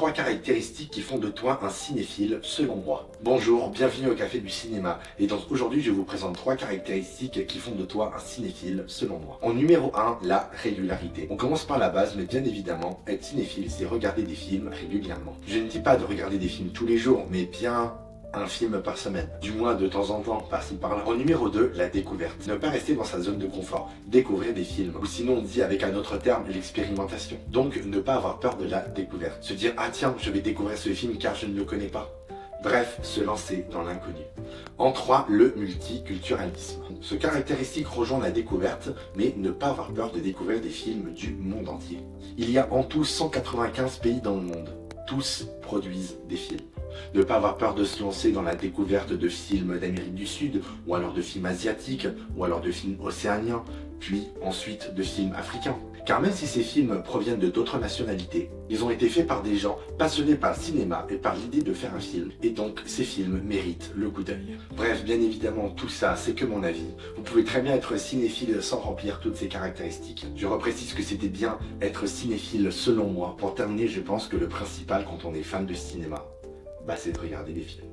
3 caractéristiques qui font de toi un cinéphile selon moi. Bonjour, bienvenue au Café du Cinéma, et donc aujourd'hui je vous présente 3 caractéristiques qui font de toi un cinéphile selon moi. En numéro 1, la régularité. On commence par la base, mais bien évidemment, être cinéphile, c'est regarder des films régulièrement. Je ne dis pas de regarder des films tous les jours, mais bien un film par semaine, du moins de temps en temps, par-ci par-là. En numéro 2, la découverte. Ne pas rester dans sa zone de confort, découvrir des films, ou sinon on dit avec un autre terme, l'expérimentation. Donc ne pas avoir peur de la découverte. Se dire, ah tiens, je vais découvrir ce film car je ne le connais pas. Bref, se lancer dans l'inconnu. En 3, le multiculturalisme. Ce caractéristique rejoint la découverte, mais ne pas avoir peur de découvrir des films du monde entier. Il y a en tout 195 pays dans le monde. Tous produisent des films. Ne pas avoir peur de se lancer dans la découverte de films d'Amérique du Sud, ou alors de films asiatiques, ou alors de films océaniens, puis ensuite de films africains. Car même si ces films proviennent de d'autres nationalités, ils ont été faits par des gens passionnés par le cinéma et par l'idée de faire un film. Et donc ces films méritent le coup d'œil. Bref, bien évidemment, tout ça, c'est que mon avis. Vous pouvez très bien être cinéphile sans remplir toutes ces caractéristiques. Je reprécise que c'était bien être cinéphile selon moi. Pour terminer, je pense que le principal quand on est fan de cinéma, c'est de regarder des films.